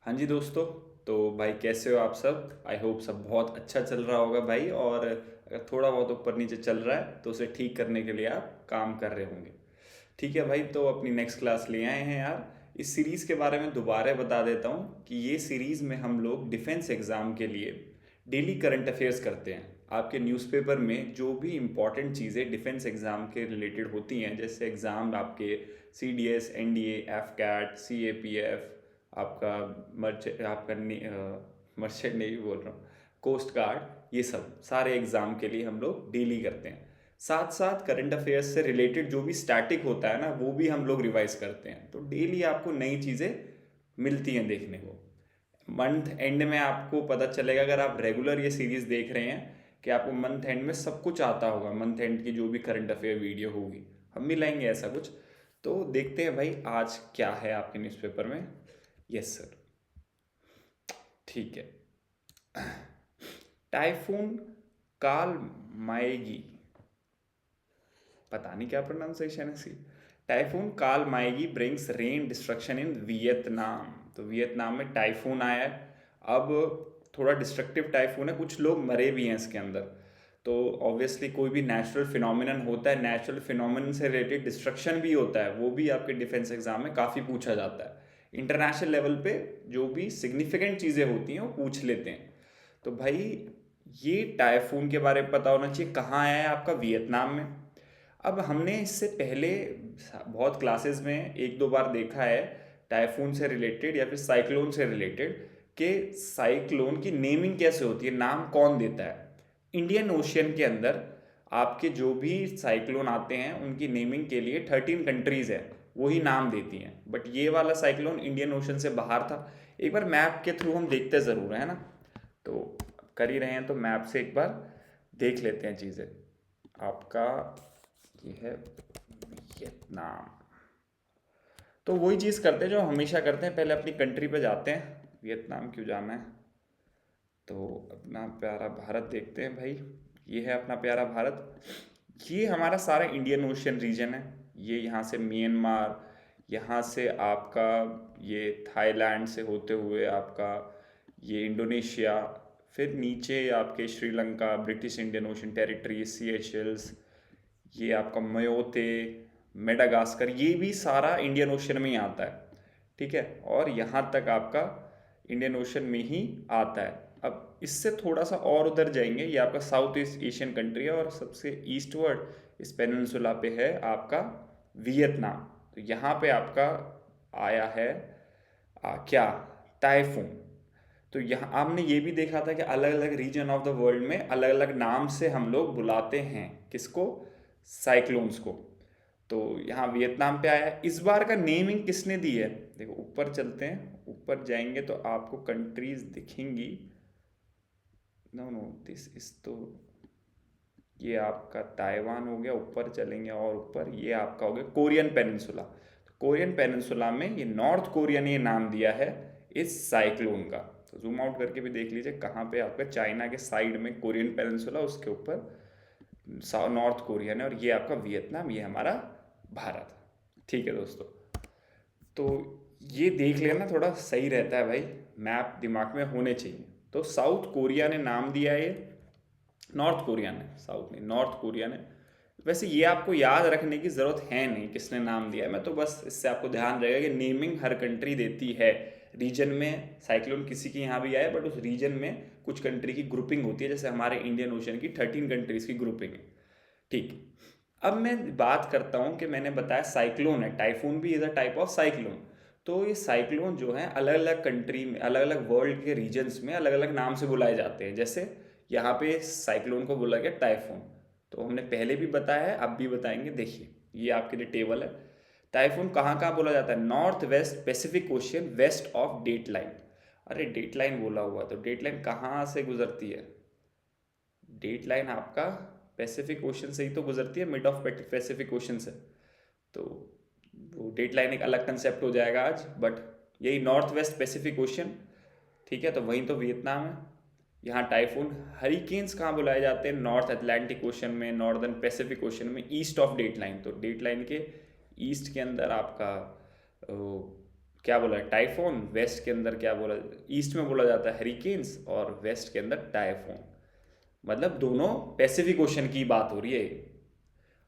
हाँ जी दोस्तों। तो भाई कैसे हो आप सब? आई होप सब बहुत अच्छा चल रहा होगा भाई। और अगर थोड़ा बहुत ऊपर नीचे चल रहा है तो उसे ठीक करने के लिए आप काम कर रहे होंगे। ठीक है भाई, तो अपनी नेक्स्ट क्लास ले आए हैं यार। इस सीरीज़ के बारे में दोबारा बता देता हूँ कि ये सीरीज़ में हम लोग डिफेंस एग्ज़ाम के लिए डेली करंट अफेयर्स करते हैं। आपके न्यूज़पेपर में जो भी इंपॉर्टेंट चीज़ें डिफेंस एग्ज़ाम के रिलेटेड होती हैं, जैसे एग्ज़ाम आपके C D S, N D A, F cat, C A P F, आपका मर्चेंट नेवी बोल रहा हूँ, कोस्ट गार्ड, ये सब सारे एग्ज़ाम के लिए हम लोग डेली करते हैं। साथ साथ करंट अफेयर्स से रिलेटेड जो भी स्टैटिक होता है ना, वो भी हम लोग रिवाइज करते हैं। तो डेली आपको नई चीज़ें मिलती हैं देखने को। मंथ एंड में आपको पता चलेगा, अगर आप रेगुलर ये सीरीज़ देख रहे हैं, कि आपको मंथ एंड में सब कुछ आता होगा। मंथ एंड की जो भी करंट अफेयर वीडियो होगी, हम भी लाएंगे ऐसा कुछ। तो देखते हैं भाई आज क्या है आपके न्यूज़पेपर में। Yes sir. ठीक है। टाइफून काल माएगी, पता नहीं क्या प्रोनाउंसिएशन है इसकी। Typhoon Kalmaegi brings rain destruction in Vietnam. तो वियतनाम में टाइफून आया है। अब थोड़ा डिस्ट्रक्टिव टाइफून है, कुछ लोग मरे भी हैं इसके अंदर। तो ऑब्वियसली कोई भी नेचुरल फिनोमिनन होता है, नेचुरल फिनोमिनन से रिलेटेड डिस्ट्रक्शन भी होता है, वो भी आपके डिफेंस एग्जाम में काफ़ी पूछा जाता है। इंटरनेशनल लेवल पे जो भी सिग्निफिकेंट चीज़ें होती हैं वो पूछ लेते हैं। तो भाई ये टाइफून के बारे में पता होना चाहिए, कहाँ आया है आपका, वियतनाम में। अब हमने इससे पहले बहुत क्लासेस में एक दो बार देखा है टाइफून से रिलेटेड या फिर साइक्लोन से रिलेटेड, कि साइक्लोन की नेमिंग कैसे होती है, नाम कौन देता है। इंडियन ओशियन के अंदर आपके जो भी साइक्लोन आते हैं उनकी नेमिंग के लिए 13 कंट्रीज है, वही नाम देती हैं। बट ये वाला साइक्लोन इंडियन ओशन से बाहर था। एक बार मैप के थ्रू हम देखते ज़रूर है ना, तो कर ही रहे हैं तो मैप से एक बार देख लेते हैं चीज़ें। आपका ये है वियतनाम। तो वही चीज़ करते हैं जो हमेशा करते हैं, पहले अपनी कंट्री पे जाते हैं। वियतनाम क्यों जाना है, तो अपना प्यारा भारत देखते हैं भाई। ये है अपना प्यारा भारत। ये हमारा सारा इंडियन ओशियन रीजन है। ये यहाँ से म्यांमार, यहाँ से आपका ये थाईलैंड से होते हुए आपका ये इंडोनेशिया, फिर नीचे आपके Sri Lanka, British Indian ocean territory, Seychelles, ये आपका मयोते, मेडागास्कर, ये भी सारा इंडियन ओशन में ही आता है। ठीक है, और यहाँ तक आपका इंडियन ओशन में ही आता है। अब इससे थोड़ा सा और उधर जाएंगे, ये आपका साउथ ईस्ट एशियन कंट्री है, और सबसे ईस्टवर्ड इस पेनिनसुला पे है आपका वियतनाम। तो यहाँ पे आपका आया है क्या, टाइफून। तो यहाँ आपने ये भी देखा था कि अलग अलग रीजन ऑफ द वर्ल्ड में अलग अलग नाम से हम लोग बुलाते हैं किसको, साइक्लोन्स को। तो यहाँ वियतनाम पे आया है। इस बार का नेमिंग किसने दी है, देखो ऊपर चलते हैं, ऊपर जाएंगे तो आपको कंट्रीज दिखेंगी। नो नो, दिस इज तो ये आपका ताइवान हो गया। ऊपर चलेंगे और ऊपर ये आपका हो गया कोरियन पेनिनसुला। तो कोरियन पेनिनसुला में ये नॉर्थ कोरिया ने ये नाम दिया है इस साइक्लोन का। तो जूम आउट करके भी देख लीजिए कहाँ पे आपका, चाइना के साइड में कोरियन पेनिनसुला, उसके ऊपर नॉर्थ कोरिया ने, और ये आपका वियतनाम, ये हमारा भारत। ठीक है दोस्तों, तो ये देख लेना थोड़ा सही रहता है भाई, मैप दिमाग में होने चाहिए। तो साउथ कोरिया ने नाम दिया है, नॉर्थ कोरिया ने, साउथ नहीं, नॉर्थ कोरिया ने। वैसे ये आपको याद रखने की ज़रूरत है नहीं किसने नाम दिया है, मैं तो बस इससे आपको ध्यान रहेगा कि नेमिंग हर कंट्री देती है। रीजन में साइक्लोन किसी के यहाँ भी आए, बट उस रीजन में कुछ कंट्री की ग्रुपिंग होती है, जैसे हमारे इंडियन ओशन की 13 कंट्रीज की ग्रुपिंग है। ठीक। अब मैं बात करता हूँ कि मैंने बताया साइक्लोन है, टाइफून भी is a type of cyclone. तो ये साइक्लोन जो है अलग अलग कंट्री में, अलग अलग वर्ल्ड के रीजन्स में अलग अलग नाम से बुलाए जाते हैं। जैसे यहाँ पे साइक्लोन को बोला गया टाइफून, तो हमने पहले भी बताया है, अब भी बताएंगे। देखिए ये आपके लिए टेबल है। टाइफून कहाँ कहाँ बोला जाता है, north west Pacific ocean west of date line. अरे डेट लाइन बोला हुआ, तो डेट लाइन कहाँ से गुजरती है, डेट लाइन आपका पैसिफिक ओशन से ही तो गुजरती है, मिड ऑफ पैसिफिक ओशन से। तो वो डेट लाइन एक अलग कंसेप्ट हो जाएगा आज, बट यही नॉर्थ वेस्ट पैसिफिक ओशन। ठीक है, तो वहीं तो वियतनाम है। यहाँ टाइफून, हरिकेन्स कहाँ बुलाए जाते हैं, नॉर्थ अटलांटिक ओशन में, नॉर्दर्न पैसिफिक ओशन में, ईस्ट ऑफ डेट लाइन। तो डेट लाइन के ईस्ट के अंदर आपका क्या बोला है, टाइफोन। वेस्ट के अंदर क्या बोला, ईस्ट में बोला जाता है हरिकेन्स और वेस्ट के अंदर टाइफोन। मतलब दोनों पैसिफिक ओशन की बात हो रही है।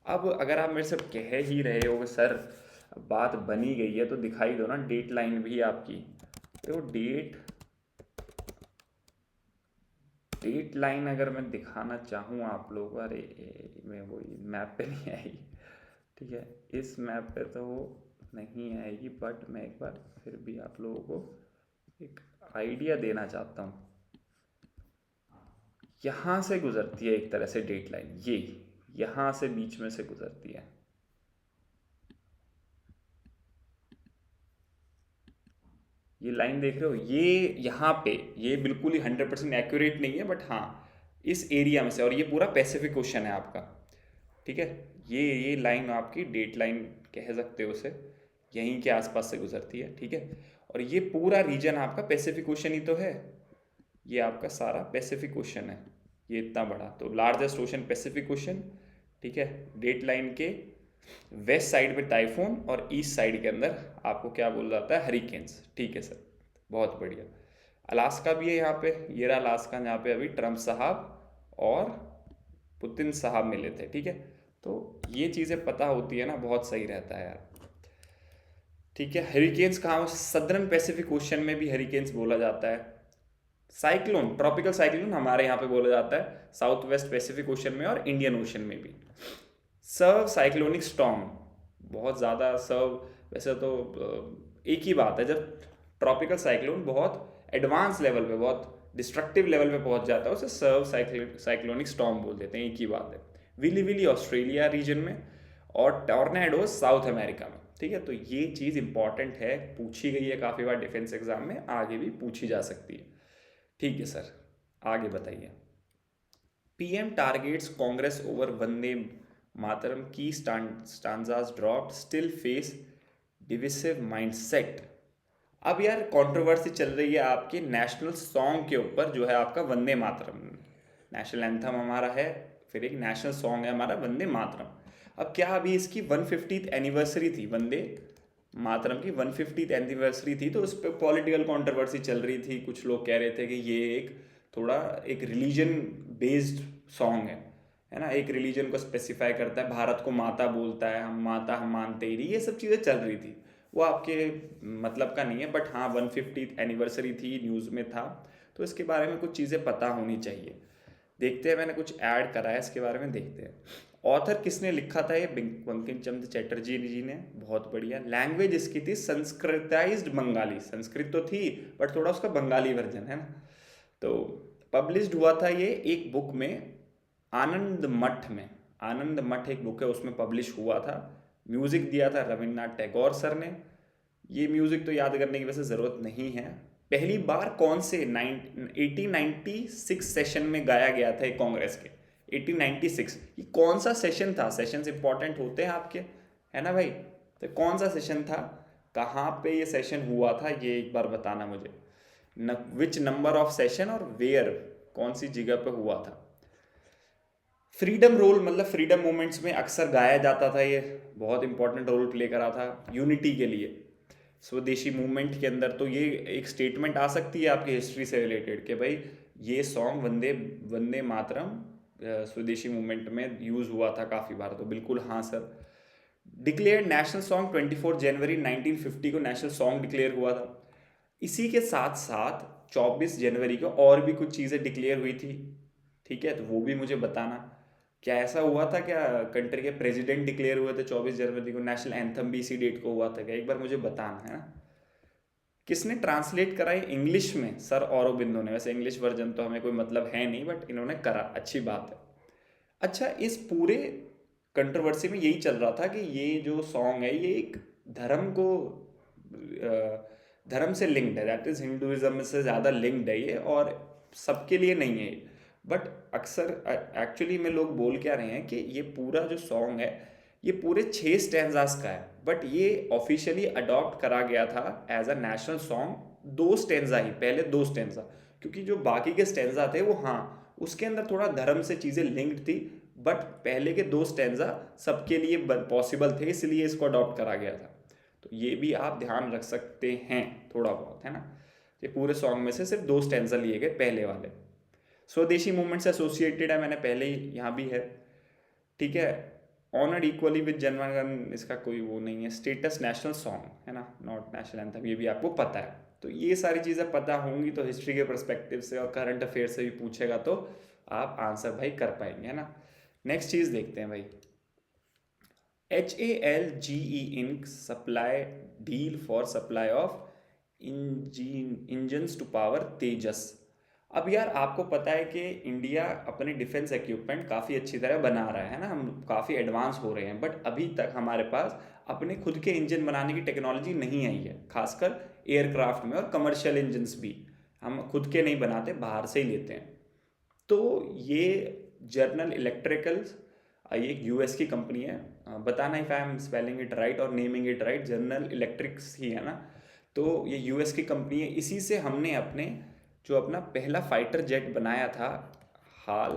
अब अगर आप मेरे से कह ही रहे हो कि सर बात बनी गई है तो दिखाई दो ना डेट लाइन भी आपकी। तो डेट लाइन अगर मैं दिखाना चाहूँ आप लोग, अरे मैं वही मैप पे नहीं आई, ठीक है, इस मैप पे तो नहीं आएगी, बट मैं एक बार फिर भी आप लोगों को एक आइडिया देना चाहता हूँ। यहाँ से गुजरती है एक तरह से डेट लाइन, ये यहाँ से बीच में से गुजरती है। ये लाइन देख रहे हो, ये यहाँ पे, ये बिल्कुल ही 100% एक्यूरेट नहीं है, बट हाँ इस एरिया में से, और ये पूरा पैसिफिक ओशन है आपका, ठीक है। ये लाइन आपकी डेट लाइन कह सकते हो उसे, यहीं के आसपास से गुजरती है, ठीक है। और ये पूरा रीजन आपका पैसिफिक ओशन ही तो है, ये आपका सारा पैसिफिक ओशन है, ये इतना बड़ा, तो लार्जेस्ट ओशन पैसिफिक ओशन, ठीक है। डेट लाइन के वेस्ट साइड में टाइफून और ईस्ट साइड के अंदर आपको क्या बोला जाता है, हरिकेन्स, ठीक है सर, बहुत बढ़िया। अलास्का भी है यहाँ पे, ये रहा अलास्का, जहाँ पे अभी ट्रम्प साहब और पुतिन साहब मिले थे, ठीक है। तो ये चीज़ें पता होती है ना, बहुत सही रहता है यार, ठीक है। हरिकेन्स कहाँ, सदर्न पैसिफिक ओशन में भी हरिकेन्स बोला जाता है। साइक्लोन, ट्रॉपिकल साइक्लोन हमारे यहाँ पे बोला जाता है साउथ वेस्ट पैसिफिक ओशन में और इंडियन ओशन में भी। सर्व साइक्लोनिक स्टॉर्म, बहुत ज़्यादा सर्व, वैसे तो एक ही बात है, जब ट्रॉपिकल साइक्लोन बहुत एडवांस लेवल पे, बहुत डिस्ट्रक्टिव लेवल पे पहुंच जाता है, उसे सर्व साइक्लोनिक स्टॉर्म बोल देते हैं, एक ही बात है। विली विली ऑस्ट्रेलिया रीजन में, और टॉर्नेडो साउथ अमेरिका में, ठीक है। तो ये चीज़ इंपॉर्टेंट है, पूछी गई है काफ़ी बार डिफेंस एग्जाम में, आगे भी पूछी जा सकती है, ठीक है सर। आगे बताइए। PM targets Congress over Vande Mataram की stanzas dropped, still face divisive mindset. अब यार कंट्रोवर्सी चल रही है आपके नेशनल सॉन्ग के ऊपर, जो है आपका वंदे मातरम, नेशनल एंथम हमारा है, फिर एक नेशनल सॉन्ग है हमारा वंदे मातरम। अब क्या अभी इसकी 150th एनिवर्सरी थी, वंदे मातरम की 150th एनिवर्सरी थी, तो उस पर पॉलिटिकल कंट्रोवर्सी चल रही थी। कुछ लोग कह रहे थे कि ये एक थोड़ा एक रिलीजन बेस्ड सॉन्ग है ना, एक रिलीजन को स्पेसिफाई करता है, भारत को माता बोलता है, हम माता हम मानते ही नहीं, ये सब चीज़ें चल रही थी। वो आपके मतलब का नहीं है, बट हाँ 150th एनिवर्सरी थी, न्यूज़ में था, तो इसके बारे में कुछ चीज़ें पता होनी चाहिए। देखते हैं, मैंने कुछ ऐड करा है इसके बारे में, देखते हैं। ऑथर किसने लिखा था, ये बंकिम चंद्र चटर्जी जी ने, बहुत बढ़िया। लैंग्वेज इसकी थी संस्कृताइज्ड बंगाली, संस्कृत तो थी बट थोड़ा उसका बंगाली वर्जन है ना। तो पब्लिश्ड हुआ था ये एक बुक में, आनंद मठ में, आनंद मठ एक बुक है, उसमें पब्लिश हुआ था। म्यूज़िक दिया था रविन्द्रनाथ टैगोर सर ने। ये म्यूज़िक तो याद करने की वैसे ज़रूरत नहीं है। पहली बार कौन से 1896 सेशन में गाया गया था कांग्रेस के, 1896, ये कौन सा सेशन था, सेशंस इंपॉर्टेंट होते हैं आपके, है ना भाई। तो कौन सा सेशन था, कहाँ पे ये सेशन हुआ था, ये एक बार बताना मुझे, विच नंबर ऑफ सेशन और वेयर, कौन सी जगह पे हुआ था। फ्रीडम रोल, मतलब फ्रीडम मूवमेंट्स में अक्सर गाया जाता था, ये बहुत इंपॉर्टेंट रोल प्ले करा था यूनिटी के लिए, स्वदेशी मूवमेंट के अंदर। तो ये एक स्टेटमेंट आ सकती है आपकी हिस्ट्री से रिलेटेड कि भाई ये सॉन्ग वंदे वंदे मातरम स्वदेशी मूवमेंट में यूज़ हुआ था काफ़ी बार, तो बिल्कुल हाँ सर। डिक्लेयर नेशनल सॉन्ग 24 जनवरी 1950 को नेशनल सॉन्ग डिक्लेयर हुआ था। इसी के साथ साथ 24 जनवरी को और भी कुछ चीज़ें डिक्लेयर हुई थी, ठीक है, तो वो भी मुझे बताना। क्या ऐसा हुआ था क्या, कंट्री के प्रेसिडेंट डिक्लेयर हुए थे 24 जनवरी को, नेशनल एंथम भी इसी डेट को हुआ था क्या, एक बार मुझे बताना है ना। किसने ट्रांसलेट करा है इंग्लिश में, सर औरोबिंदो ने। वैसे इंग्लिश वर्जन तो हमें कोई मतलब है नहीं, बट इन्होंने करा, अच्छी बात है। अच्छा, इस पूरे कंट्रोवर्सी में यही चल रहा था कि ये जो सॉन्ग है ये एक धर्म को धर्म से लिंक्ड है, दैट इज हिंदुइज्म से ज़्यादा लिंक्ड है ये, और सबके लिए नहीं है। बट अक्सर एक्चुअली में लोग बोल क्या रहे हैं कि ये पूरा जो सॉन्ग है ये पूरे 6 स्टैंजास का है, बट ये ऑफिशियली अडॉप्ट करा गया था as a national song 2 stanza ही, पहले 2 स्टैंजा, क्योंकि जो बाकी के स्टैंजा थे वो हाँ उसके अंदर थोड़ा धर्म से चीज़ें लिंक्ड थी, बट पहले के 2 स्टैंजा सबके लिए पॉसिबल थे, इसलिए इसको अडॉप्ट करा गया था। तो ये भी आप ध्यान रख सकते हैं थोड़ा बहुत, है ना। ये पूरे सॉन्ग में से सिर्फ 2 स्टैंजा लिए गए पहले वाले। स्वदेशी मूवमेंट से एसोसिएटेड है, मैंने पहले ही यहाँ भी है, ठीक है। ऑनर्ड इक्वली विद जनगण, इसका कोई वो नहीं है। स्टेटस नेशनल सॉन्ग है ना, नॉट नेशनल एंथम, ये भी आपको पता है। तो ये सारी चीज़ें पता होंगी तो हिस्ट्री के पर्सपेक्टिव से और करंट अफेयर से भी पूछेगा तो आप आंसर भाई कर पाएंगे, है ना। नेक्स्ट चीज़ देखते हैं भाई, HALGE ink supply deal for supply of engines to power Tejas. अब यार आपको पता है कि इंडिया अपने डिफेंस इक्विपमेंट काफ़ी अच्छी तरह बना रहा है ना, हम काफ़ी एडवांस हो रहे हैं, बट अभी तक हमारे पास अपने खुद के इंजन बनाने की टेक्नोलॉजी नहीं आई है, खासकर एयरक्राफ्ट में। और कमर्शियल इंजन्स भी हम खुद के नहीं बनाते, बाहर से ही लेते हैं। तो ये जनरल इलेक्ट्रिकल्स, ये एक यूएस की कंपनी है, बताना if I am spelling it right और naming it right, General Electrics ही है ना। तो ये यूएस की कंपनी है, इसी से हमने अपने जो अपना पहला फाइटर जेट बनाया था हाल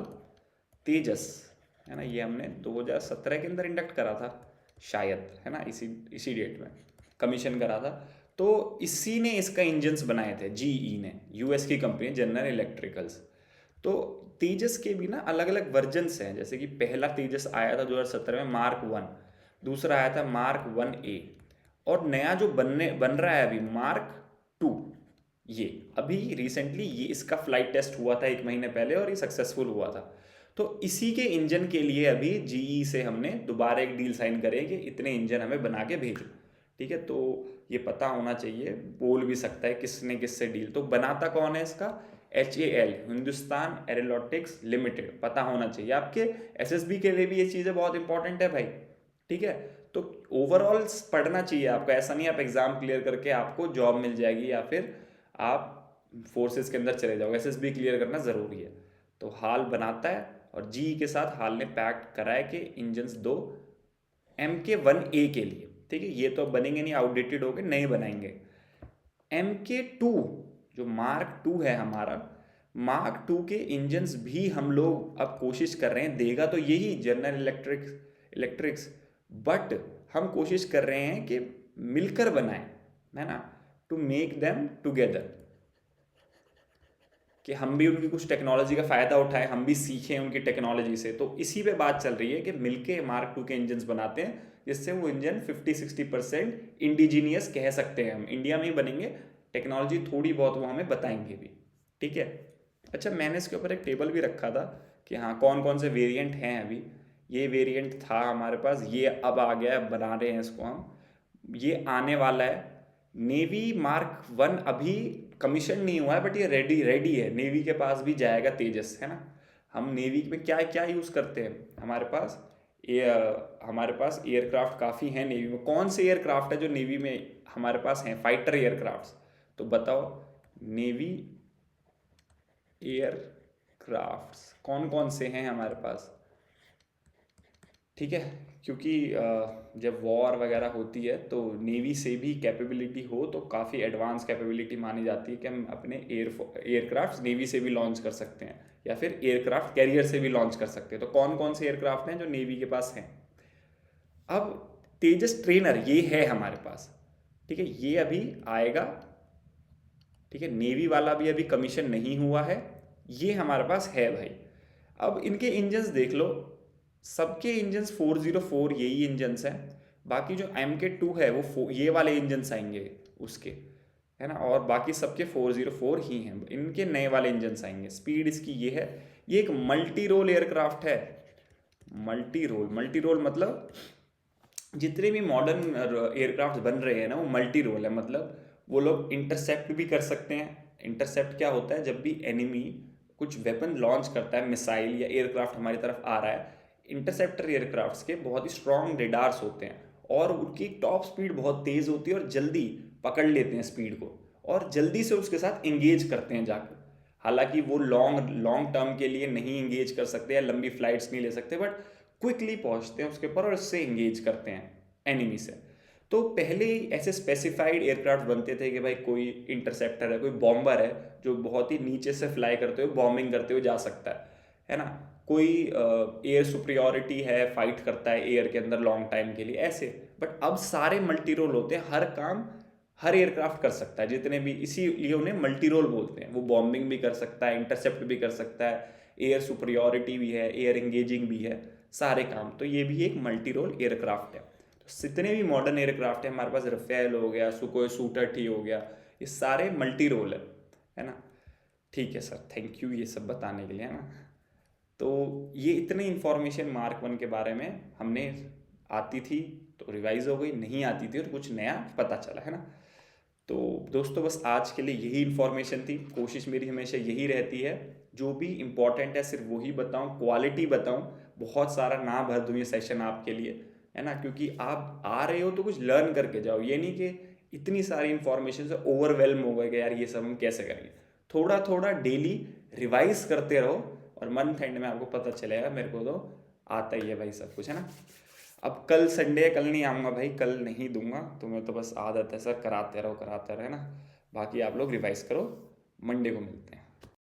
तेजस, है ना, ये हमने 2017 के अंदर इंडक्ट करा था शायद, है ना, इसी डेट में कमीशन करा था। तो इसी ने इसका इंजन्स बनाए थे, जीई ने, यूएस की कंपनी जनरल इलेक्ट्रिकल्स। तो तेजस के भी ना अलग अलग वर्जन्स हैं, जैसे कि पहला तेजस आया था 2017 में मार्क 1, दूसरा आया था मार्क 1A, और नया जो बन रहा है अभी मार्क 2। ये अभी रिसेंटली ये इसका फ्लाइट टेस्ट हुआ था 1 महीने पहले और ये सक्सेसफुल हुआ था। तो इसी के इंजन के लिए अभी जीई से हमने दोबारा एक डील साइन करे कि इतने इंजन हमें बना के भेजो, ठीक है। तो ये पता होना चाहिए, बोल भी सकता है किसने किससे डील, तो बनाता कौन है इसका, HAL, हिंदुस्तान एरोनॉटिक्स लिमिटेड, पता होना चाहिए आपके। SSB के लिए भी ये चीज़ें बहुत इंपॉर्टेंट है भाई, ठीक है। तो ओवरऑल पढ़ना चाहिए आपको, ऐसा नहीं आप एग्जाम क्लियर करके आपको जॉब मिल जाएगी या फिर आप फोर्सेस के अंदर चले जाओगे, SSB क्लियर करना ज़रूरी है। तो हाल बनाता है और जी के साथ हाल ने पैक्ट कराया कि इंजन्स 2 MK1A के लिए, ठीक है। ये तो बनेंगे नहीं, आउटडेटेड हो गए, नए बनाएंगे। MK2 जो मार्क 2 है हमारा, मार्क 2 के इंजन्स भी हम लोग अब कोशिश कर रहे हैं, देगा तो यही जनरल इलेक्ट्रिक्स, बट हम कोशिश कर रहे हैं कि मिलकर बनाएं, है ना, टू मेक देम टुगेदर, कि हम भी उनकी कुछ टेक्नोलॉजी का फ़ायदा उठाएं, हम भी सीखें उनकी टेक्नोलॉजी से। तो इसी पे बात चल रही है कि मिलके मार्क 2 के इंजन्स बनाते हैं, जिससे वो इंजन 50-60% इंडिजीनियस कह सकते हैं, हम इंडिया में ही बनेंगे, टेक्नोलॉजी थोड़ी बहुत वो हमें बताएंगे भी, ठीक है। अच्छा, मैंने इसके ऊपर एक टेबल भी रखा था कि हाँ कौन कौन से वेरिएंट हैं अभी। ये वेरिएंट था हमारे पास, ये अब आ गया है, बना रहे हैं इसको हम, ये आने वाला है। नेवी मार्क 1 अभी कमीशन नहीं हुआ है, बट ये रेडी है, नेवी के पास भी जाएगा तेजस, है ना। हम नेवी में क्या क्या यूज़ करते हैं, हमारे पास एयरक्राफ्ट काफ़ी हैं नेवी में। कौन से एयरक्राफ्ट है जो नेवी में हमारे पास हैं, फाइटर एयरक्राफ्ट, तो बताओ नेवी एयरक्राफ्ट्स कौन कौन से हैं हमारे पास, ठीक है। क्योंकि जब वॉर वगैरह होती है तो नेवी से भी कैपेबिलिटी हो तो काफ़ी एडवांस कैपेबिलिटी मानी जाती है कि हम अपने एयरक्राफ्ट नेवी से भी लॉन्च कर सकते हैं या फिर एयरक्राफ्ट कैरियर से भी लॉन्च कर सकते हैं। तो कौन कौन से एयरक्राफ्ट हैं जो नेवी के पास हैं। अब तेजस ट्रेनर ये है हमारे पास, ठीक है, ये अभी आएगा, ठीक है। नेवी वाला भी अभी कमीशन नहीं हुआ है, ये हमारे पास है भाई। अब इनके इंजन्स देख लो, सबके इंजन्स 404 यही इंजन्स हैं, बाकी जो MK2 है वो ये वाले इंजन्स आएंगे उसके, है ना, और बाकी सबके 404 ही हैं, इनके नए वाले इंजन्स आएंगे। स्पीड इसकी ये है, ये एक मल्टी रोल एयरक्राफ्ट है। मल्टी रोल मतलब जितने भी मॉडर्न एयरक्राफ्ट बन रहे हैं ना वो मल्टी रोल है, मतलब वो लोग इंटरसेप्ट भी कर सकते हैं। इंटरसेप्ट क्या होता है, जब भी एनिमी कुछ वेपन लॉन्च करता है, मिसाइल या एयरक्राफ्ट हमारी तरफ आ रहा है, इंटरसेप्टर एयरक्राफ्ट्स के बहुत ही स्ट्रॉन्ग रेडार्स होते हैं और उनकी टॉप स्पीड बहुत तेज़ होती है और जल्दी पकड़ लेते हैं स्पीड को और जल्दी से उसके साथ इंगेज करते हैं जाकर। हालांकि वो लॉन्ग टर्म के लिए नहीं इंगेज कर सकते या लंबी फ्लाइट्स नहीं ले सकते, बट क्विकली पहुंचते हैं उसके ऊपर और उससे इंगेज करते हैं एनिमी से। तो पहले ऐसे स्पेसिफाइड एयरक्राफ्ट बनते थे कि भाई कोई इंटरसेप्टर है, कोई बॉम्बर है जो बहुत ही नीचे से फ्लाई करते हुए बॉम्बिंग करते हुए जा सकता है ना, कोई एयर सुप्रियोरिटी है, फाइट करता है एयर के अंदर लॉन्ग टाइम के लिए, ऐसे बट अब सारे मल्टी रोल होते हैं, हर काम हर एयरक्राफ्ट कर सकता है जितने भी, इसीलिए उन्हें मल्टी रोल बोलते हैं। वो बॉम्बिंग भी कर सकता है, इंटरसेप्ट भी कर सकता है, एयर सुपरियोरिटी भी है, एयर इंगेजिंग भी है, सारे काम। तो ये भी एक मल्टी रोल एयरक्राफ्ट है। तो जितने भी मॉडर्न एयरक्राफ्ट है हमारे पास, रफेल हो गया, सुकोई Su-30 हो गया, ये सारे मल्टी रोल है ना। ठीक है सर, थैंक यू ये सब बताने के लिए, है ना। तो ये इतनी इन्फॉर्मेशन मार्क 1 के बारे में हमने, आती थी तो रिवाइज हो गई, नहीं आती थी और कुछ नया पता चला, है ना। तो दोस्तों बस आज के लिए यही इन्फॉर्मेशन थी। कोशिश मेरी हमेशा यही रहती है, जो भी इम्पोर्टेंट है सिर्फ वही बताऊं, क्वालिटी बताऊं, बहुत सारा ना भर दूं ये सेशन आपके लिए, है ना। क्योंकि आप आ रहे हो तो कुछ लर्न करके जाओ, ये नहीं कि इतनी सारी इन्फॉर्मेशन से ओवरवेलम हो गए कि यार ये सब हम कैसे करेंगे। थोड़ा थोड़ा डेली रिवाइज करते रहो और मंथ एंड में आपको पता चलेगा, मेरे को तो आता ही है भाई सब कुछ, है ना। अब कल संडे है, कल नहीं आऊँगा भाई, कल नहीं दूंगा, तुम्हें तो बस आदत है सर, कराते रहो कराते रहो, है ना। बाकी आप लोग रिवाइज करो, मंडे को मिलते हैं।